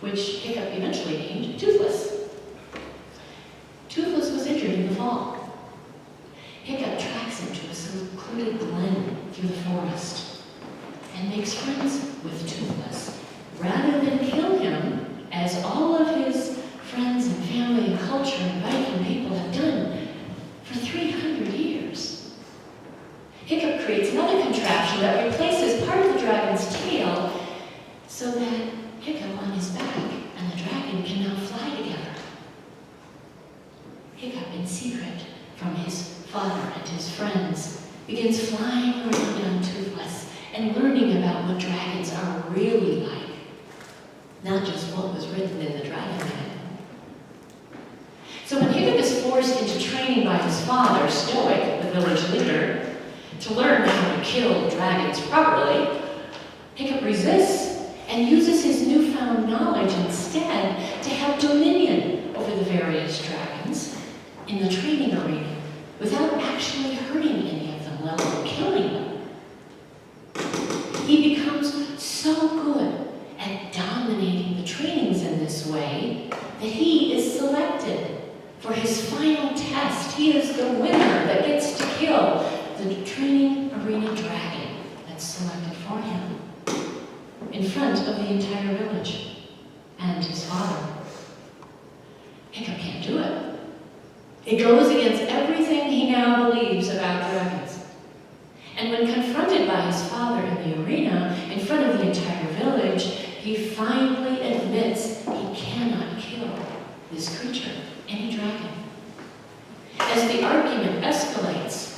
which Hiccup eventually named Toothless. Toothless was injured in the fall. Hiccup tracks him to a secluded glen through the forest and makes friends with Toothless, rather than kill him, as all of his friends and family and culture and Viking people have done for 300 years. Hiccup creates another contraption that replaces part of the dragon's tail so that Hiccup on his back and the dragon can now fly together. Hiccup, in secret from his father and his friends, begins flying around on Toothless and learning about what dragons are really like, not just what was written in the dragon manual. So when Hiccup is forced into training by his father, Stoic, the village leader, to learn how to kill dragons properly, Hiccup resists and uses his newfound knowledge instead to have dominion over the various dragons in the training arena without actually hurting any of them, let alone killing them. He becomes so good at dominating the trainings in this way that he is selected for his final test. He is the winner that gets to kill the training arena dragon that's selected for him in front of the entire village and his father. Hiccup can't do it. It goes against everything he now believes about dragons. And when confronted by his father in the arena, in front of the entire village, he finally admits he cannot kill this creature, any dragon. As the argument escalates,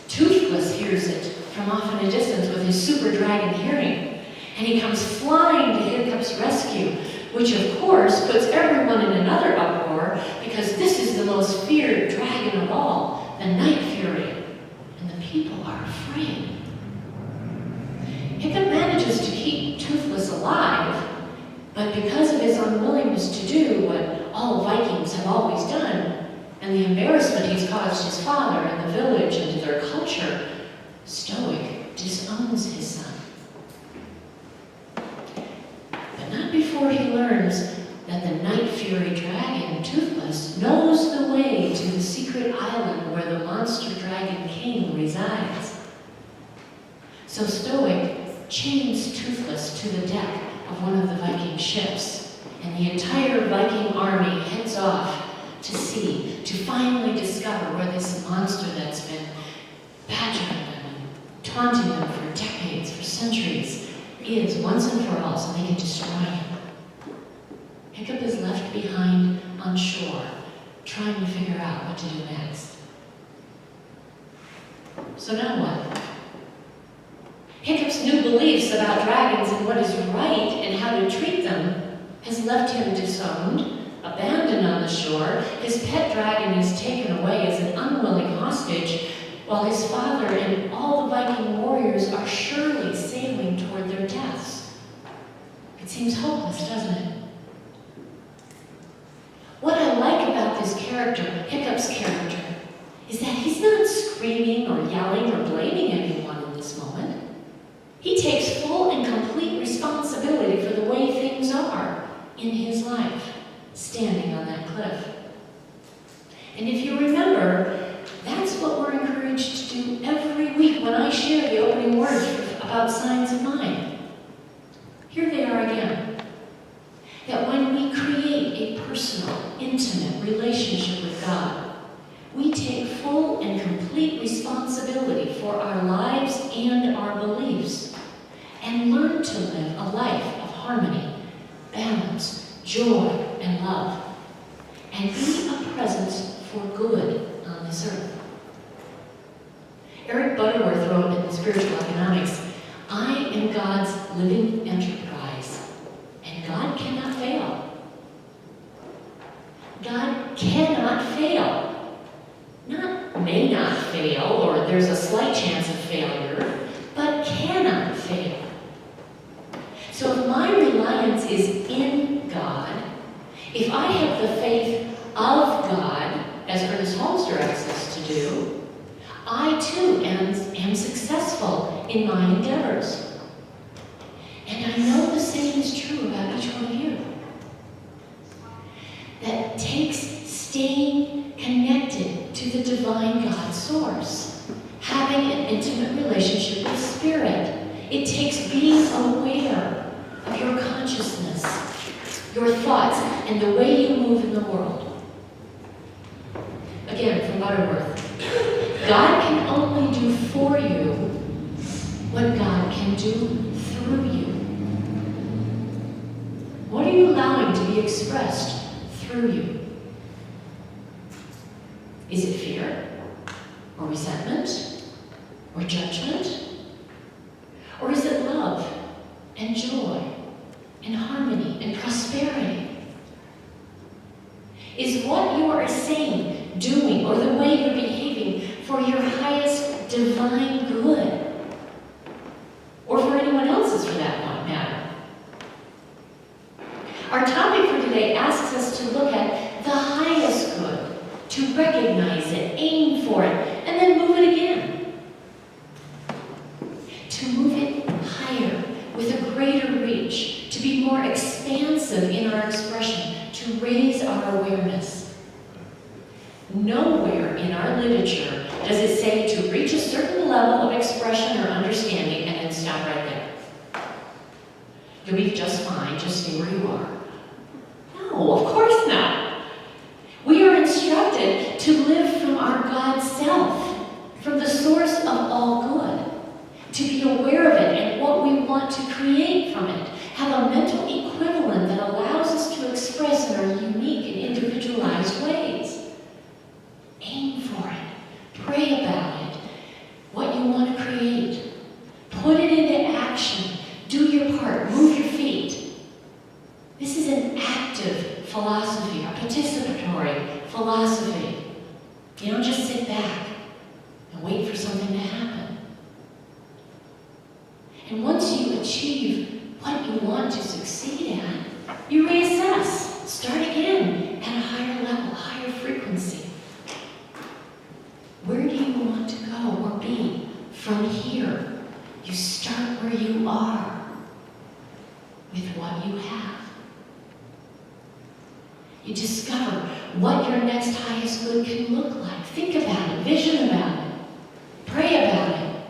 Toothless hears it from off in a distance with his super dragon hearing, and he comes flying to Hiccup's rescue, which of course puts everyone in another uproar because this is the most feared dragon of all, the Night Fury, and the people are afraid. Hiccup manages to keep Toothless alive, but because of his unwillingness to do what all Vikings have always done, and the embarrassment he's caused his father and the village and their culture, Stoic disowns his son. But not before he learns that the Night Fury dragon, Toothless, knows the way to the secret island where the monster dragon king resides. So Stoic chains Toothless to the deck of one of the Viking ships, and the entire Viking army heads off to sea to finally discover where this monster that's been badgering them and taunting them for decades, for centuries, is once and for all, so they can destroy him. Hiccup is left behind on shore, trying to figure out what to do next. So now what? Hiccup's new beliefs about dragons and what is right and how to treat them has left him disowned, abandoned on the shore. His pet dragon is taken away as an unwilling hostage, while his father and all the Viking warriors are surely sailing toward their deaths. It seems hopeless, doesn't it? What I like about this character, Hiccup's character, is that he's not screaming or yelling or blaming anyone in this moment. He takes full and complete responsibility for the way things are in his life, standing on that cliff. And if you remember, that's what we're encouraged to do every week when I share the opening words about Signs of Mind. Here they are again. That when we create a personal, intimate relationship with God, we take full and complete responsibility for our lives and our beliefs, and learn to live a life of harmony, balance, joy, and love, and be a presence for good on this earth. Eric Butterworth wrote in the Spiritual Economics, "I am God's living enterprise, and God cannot fail." God cannot fail. Not may not fail, or there's a slight chance of failure, but cannot fail. So if my reliance is in God, if I have the faith of God, as Ernest Holmes directs us to do, I too am successful in my endeavors. And I know the same is true about each one of you. source, having an intimate relationship with Spirit. It takes being aware of your consciousness, your thoughts, and the way you move in the world. Again, from Butterworth, God can only do for you what God can do through you. What are you allowing to be expressed through you? Is it fear? Or resentment? Or judgment? Or is it love and joy and harmony and prosperity? Is what you are saying, doing, or the way you're behaving for your highest divine good? Or for anyone else's, for that matter? Our topic for today asks us to look at the highest good, to recognize it, aim for it, and then move it again. To move it higher, with a greater reach, to be more expansive in our expression, to raise our awareness. Nowhere in our literature does it say to reach a certain level of expression or understanding and then stop right there. You'll be just fine, just stay where you are. No, of course not. We are instructed to live from our God self, from the source of all good, to be aware of it and what we want to create from it, have a mental equivalent that allows us to express in our unique and individualized ways. Aim for it. Pray about it. What you want to create. Put it into action. Do your part. Move your feet. This is an active philosophy, a participatory philosophy. You don't just sit back and wait for something to happen. And once you achieve what you want to succeed at, you reassess. Start again at a higher level, higher frequency. Where do you want to go or be from here? You start where you are with what you have. You discover what your next highest good can look like. Think about it, vision about it, pray about it.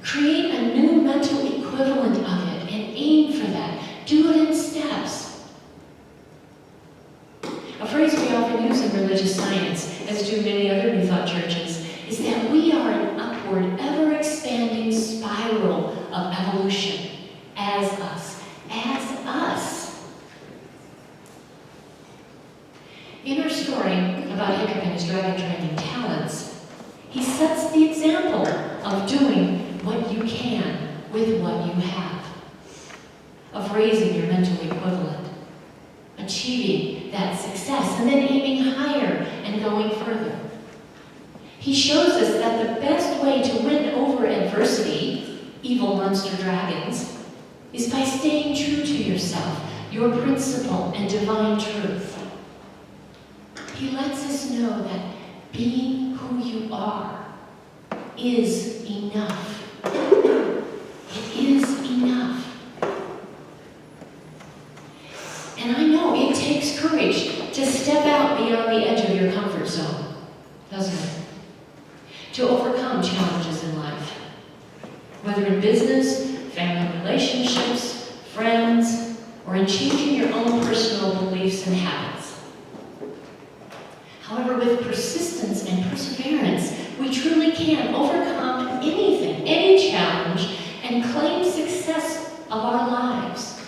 Create a new mental equivalent of it and aim for that. Do it in steps. A phrase we often use in religious science, as do many other New Thought churches, is that we are an upward, ever-expanding spiral of evolution as us. As us. In our story about Hiccup and his dragon-taming talents, he sets the example of doing what you can with what you have, of raising your mental equivalent, achieving that success, and then aiming higher and going further. He shows us that the best way to win over adversity, evil monster dragons, is by staying true to yourself, your principle and divine truth. He lets us know that being who you are is enough. It is enough. And I know it takes courage to step out beyond the edge of your comfort zone, doesn't it? To overcome challenges in life, whether in business, family relationships, friends, or in changing your own personal beliefs and habits. However, with persistence and perseverance, we truly can overcome anything, any challenge, and claim success of our lives.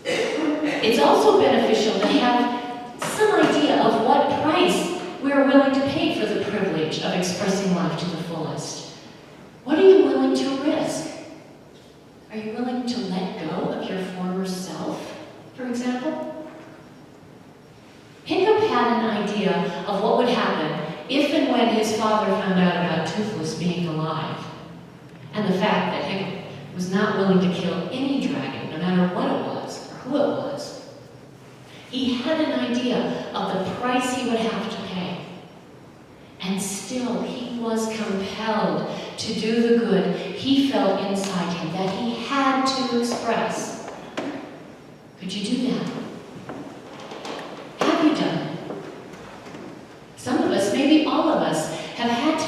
It's also beneficial to have some idea of what price we are willing to pay for the privilege of expressing life to the fullest. What are you willing to risk? Are you willing to let go of your former self, for example? Hiccup had an idea of what would happen if and when his father found out about Toothless being alive, and the fact that Hiccup was not willing to kill any dragon, no matter what it was or who it was. He had an idea of the price he would have to pay. And still, he was compelled to do the good he felt inside him, that he had to express. Could you do that? Have you done it? Some of us, maybe all of us, have had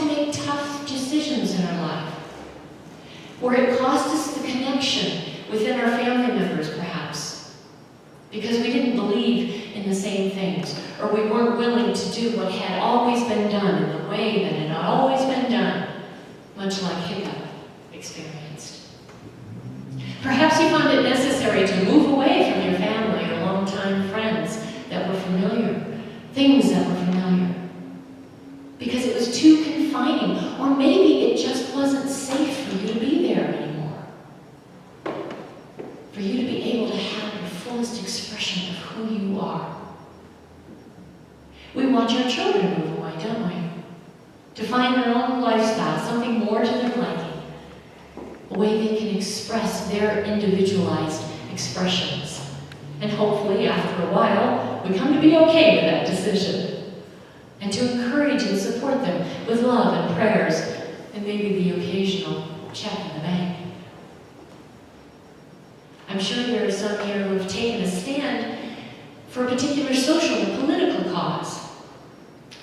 or we weren't willing to do what had always been done in the way that it had always been done, much like Hiccup experienced. Perhaps you found it necessary to move away from your family or longtime friends that were familiar, things that were familiar, because it was too confining, or maybe it just wasn't safe for you to be there anymore, for you to be able to have your fullest expression of who you are. We watch our children move away, don't we? To find their own lifestyle, something more to their liking, a way they can express their individualized expressions. And hopefully, after a while, we come to be okay with that decision, and to encourage and support them with love and prayers, and maybe the occasional check in the bank. I'm sure there are some here who have taken a stand for a particular social and political cause,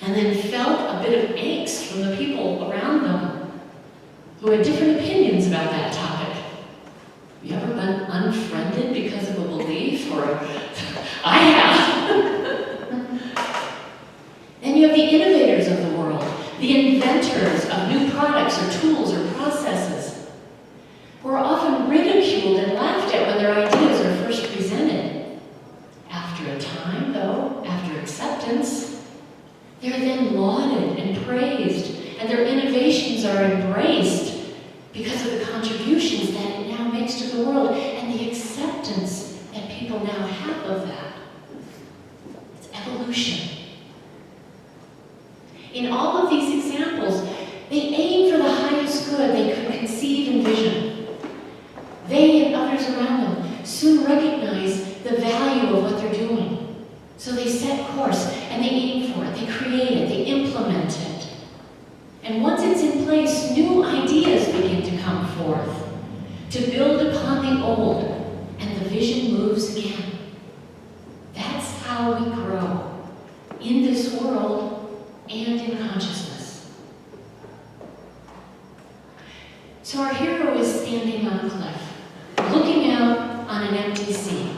and then felt a bit of angst from the people around them who had different opinions about that topic. Have you ever been unfriended because of a belief? Or I have. Then you have the innovators of the world, the inventors of new products or tools or processes, who are often ridiculed and laughed at when their ideas are first presented. After a time, though, after acceptance, they're then lauded and praised, and their innovations are embraced because of the contributions that it now makes to the world and the acceptance that people now have of that. It's evolution. In all of these examples, they aim for the highest good they could conceive and vision. They and others around them soon recognize the value of what they're doing. So they set course and they aim for it, they create it, they implement it. And once it's in place, new ideas begin to come forth to build upon the old, and the vision moves again. That's how we grow in this world and in consciousness. So our hero is standing on a cliff, looking out on an empty sea,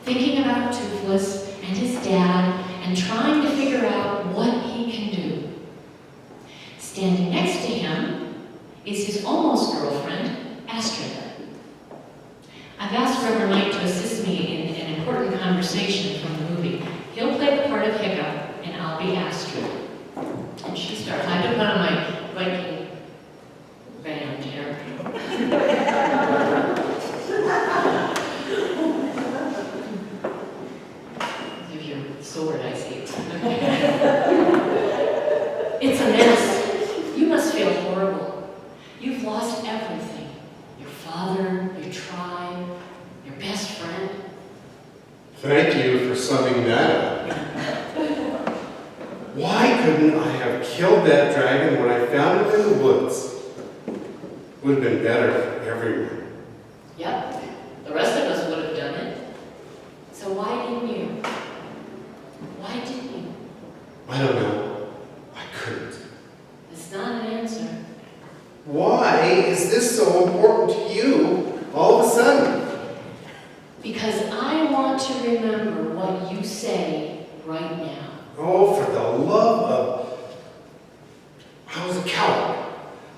thinking about Toothless and his dad, and trying to figure out what he can do. Standing next to him is his almost girlfriend, Astrid. I've asked Reverend Mike to assist me in an important conversation from the movie. He'll play the part of Hiccup, and I'll be Astrid. And she starts. I have to put on my Viking band here. Give you a sword, I see. It's a mess. You must feel horrible. You've lost everything. Your father, your tribe, your best friend. Thank you for summing that up. Why couldn't I have killed that dragon when I found it in the woods? Would have been better for everyone. Yep, the rest of us would have done it. So why didn't you? Why didn't you? I don't know. I couldn't. It's not an answer. Why is this so important to you all of a sudden? Because I want to remember what you say right now. Oh, for the love of... I was a coward.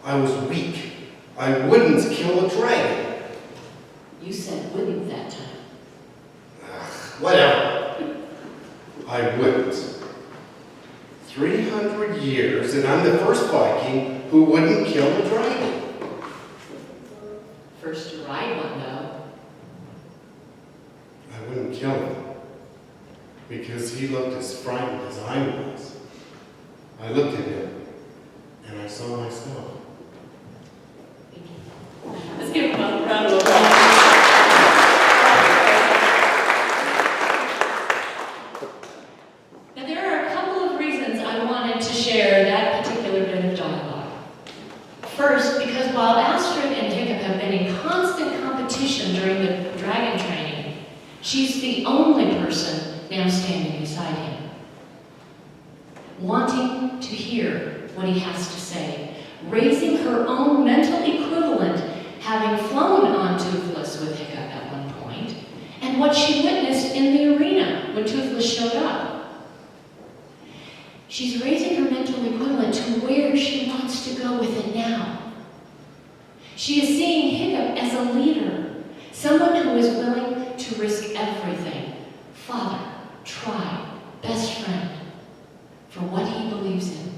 I was weak. I wouldn't kill a dragon. You said wouldn't that time. Whatever. I wouldn't. 300 years, and I'm the first Viking who wouldn't kill a dragon. First to ride one, though. I wouldn't kill him because he looked as frightened as I was. I looked at him and I saw myself. Let's give him a round of applause. Now, there are a couple of reasons I wanted to share that particular bit of dialogue. First, because while Astrid and Hiccup have been in constant competition during the dragon training, she's the only person now standing beside him, wanting to hear what he has to say, raising her own mental equivalent, having flown on Toothless with Hiccup at one point, and what she witnessed in the arena when Toothless showed up. She's raising her mental equivalent to where she wants to go with it now. She is seeing Hiccup as a leader, someone who is willing to risk everything, father, tribe, best friend, for what he believes in.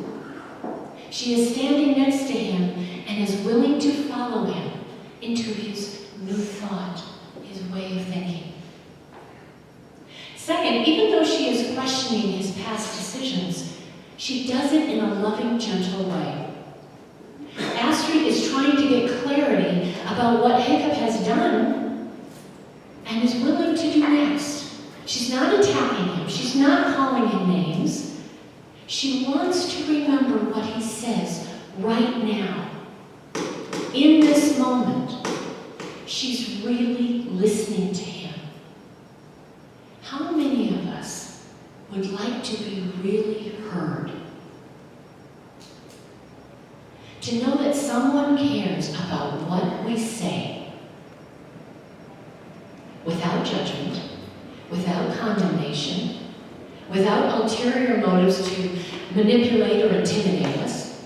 She is standing next to him and is willing to follow him into his new thought, his way of thinking. Second, even though she is questioning his past decisions, she does it in a loving, gentle way. Astrid is trying to get clarity about what Hiccup has done and is willing to do next. She's not attacking him. She's not calling him names. She wants to remember what he says right now. In this moment, she's really listening to him. How many of us would like to be really heard? To know that someone cares about what we say, without judgment, without condemnation, without ulterior motives to manipulate or intimidate us,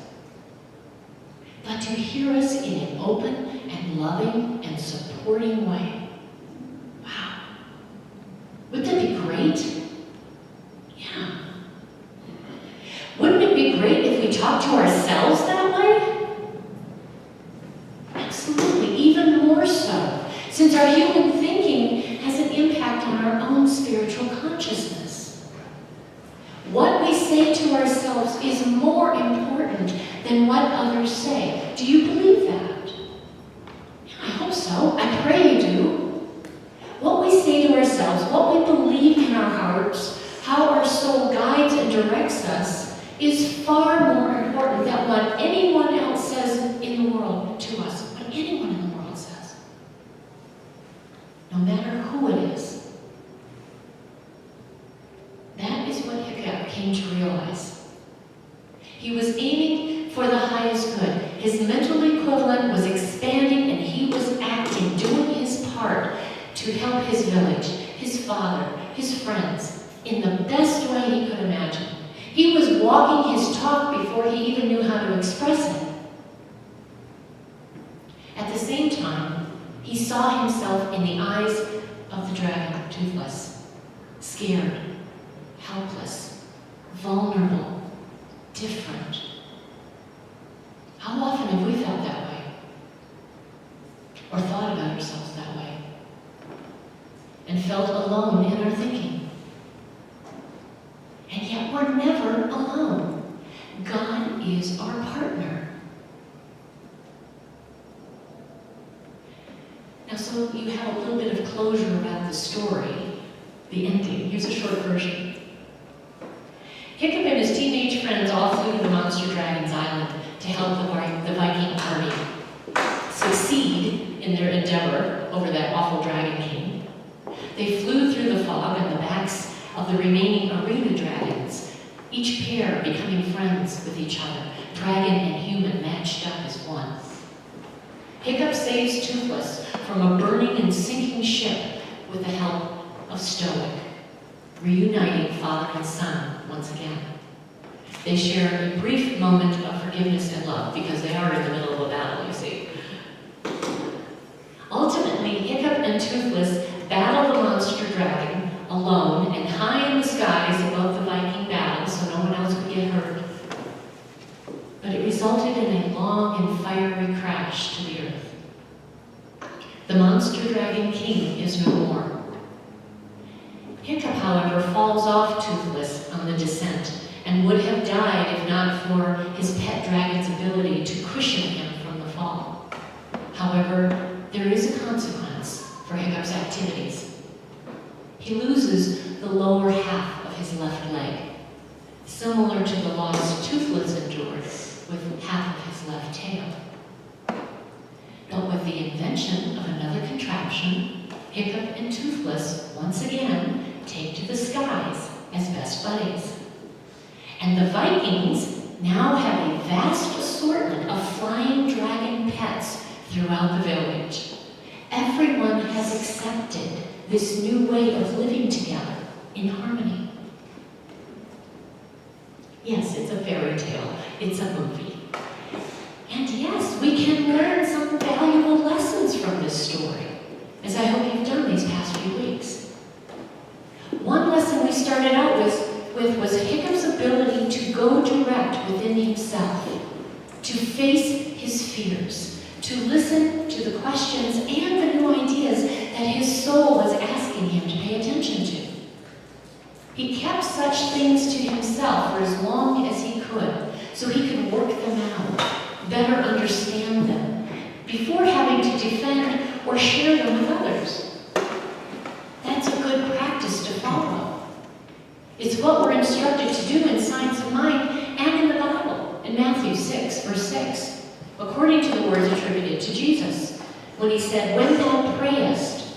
but to hear us in an open and loving and supporting way. Wow. Wouldn't that be great? Yeah. Wouldn't it be great if we talked to ourselves that way? Absolutely, even more so, since our human thinking has an impact on our own spiritual consciousness. What we say to ourselves is more important than what others say. Do you believe that? I hope so. I pray you do. What we say to ourselves, what we believe in our hearts, how our soul guides and directs us, is far more important than what anyone else says in the world to us, what anyone in the world says. No matter who it is. That is what Hiccup came to realize. He was aiming for the highest good. His mental equivalent was expanding and he was acting, doing his part to help his village, his father, his friends, in the best way he could imagine. He was walking his talk before he even knew how to express it. At the same time, he saw himself in the eyes of the dragon, Toothless, scared, helpless, vulnerable, different. How often have we felt that way? Or thought about ourselves that way? And felt alone in our thinking? And yet we're never alone. God is our partner. Now, so you have a little bit of closure about the story, the ending. Here's a short version. Hiccup and his teenage friends all flew to the Monster Dragon's Island to help the Viking army succeed in their endeavor over that awful Dragon King. They flew through the fog on the backs of the remaining arena dragons, each pair becoming friends with each other, dragon and human matched up as one. Hiccup saves Toothless from a burning and sinking ship with the help of Stoic, reuniting father and son once again. They share a brief moment of forgiveness and love because they are in the middle of a battle, you see. Ultimately, Hiccup and Toothless battle the monster dragon alone and high in the skies above the Viking battle so no one else could get hurt. But it resulted in a long and fiery crash to the earth. The monster dragon king is no more. Hiccup, however, falls off Toothless on the descent and would have died if not for his pet dragon's ability to cushion him from the fall. However, there is a consequence for Hiccup's activities. He loses the lower half of his left leg, similar to the loss Toothless endured with half of his left tail. But with the invention of another contraption, Hiccup and Toothless once again take to the skies as best buddies. And the Vikings now have a vast assortment of flying dragon pets throughout the village. Everyone has accepted this new way of living together in harmony. Yes, it's a fairy tale. It's a movie. And yes, we can learn some valuable lessons from this story, as I hope you've done these past few weeks. One lesson we started out with was Hiccup's ability to go direct within himself, to face his fears, to listen to the questions and the new ideas that his soul was asking him to pay attention to. He kept such things to himself for as long as he could, so he could work them out, better understand them, before having to defend or share them with others. That's a good practice to follow. It's what we're instructed to do in Science of Mind and in the Bible, in Matthew 6, verse 6, according to the words attributed to Jesus, when he said, "When thou prayest,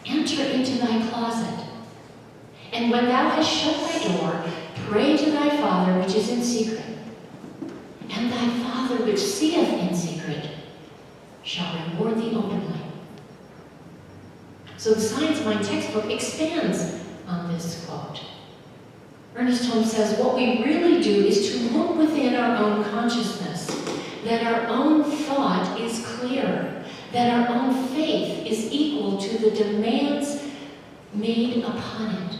enter into thy closet, and when thou hast shut thy door, pray to thy Father which is in secret, and thy Father which seeth in secret shall reward thee openly." So the Science of Mind textbook expands on this quote. Ernest Holmes says, what we really do is to look within our own consciousness, that our own thought is clear, that our own faith is equal to the demands made upon it.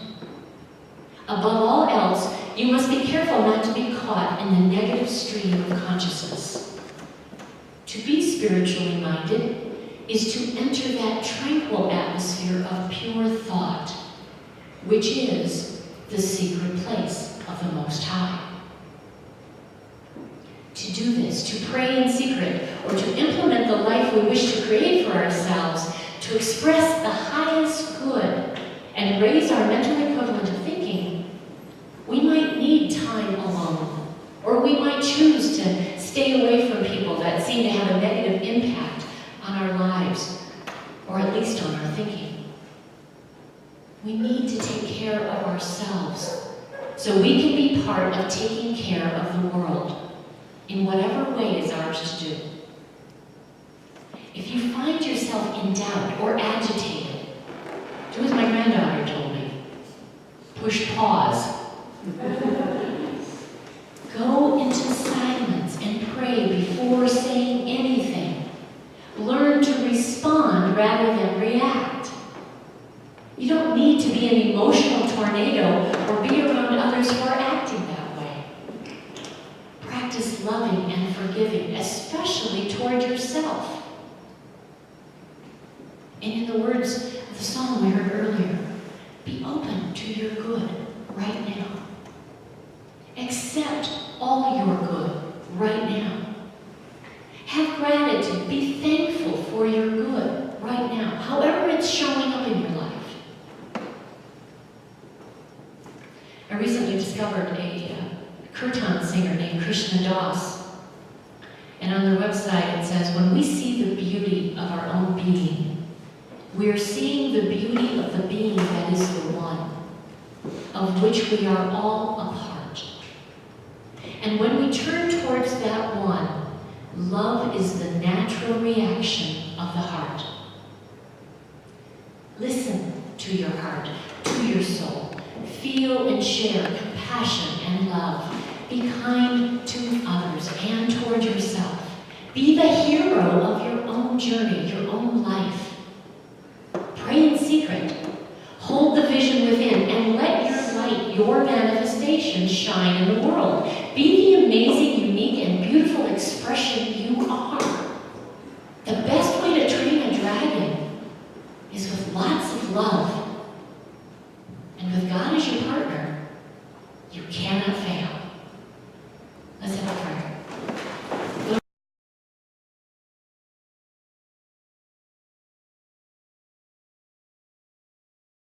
Above all else, you must be careful not to be caught in the negative stream of consciousness. To be spiritually minded is to enter that tranquil atmosphere of pure thought, which is the secret place of the Most High. To do this, to pray in secret, or to implement the life we wish to create for ourselves, to express the highest good and raise our mental equivalent of thinking, we might need time alone, or we might choose to stay away from people that seem to have a negative impact on our lives, or at least on our thinking. We need to take care of ourselves so we can be part of taking care of the world in whatever way is ours to do. If you find yourself in doubt or agitated, do as my granddaughter told me. Push pause. Go into silence and pray before saying anything. Learn to respond rather than react. You don't need to be an emotional tornado or be around others who are acting that way. Practice loving and forgiving, especially toward yourself. And in the words of the song we heard earlier, be open to your good right now. Accept all your good right now. Have gratitude. Be thankful for your good right now, however it's showing up in your life. I recently discovered a kirtan singer named Krishna Das. And on their website it says, when we see the beauty of our own being, we are seeing the beauty of the being that is the one, of which we are all a part. And when we turn towards that one, love is the natural reaction of the heart. Listen to your heart, to your soul. Feel and share compassion and love. Be kind to others and toward yourself. Be the hero of your own journey, your own life. Pray in secret. Hold the vision within and let your light, your manifestation, shine in the world. Be the amazing, unique, and beautiful expression you are. The best way to train a dragon is with lots of love. And with God as your partner, you can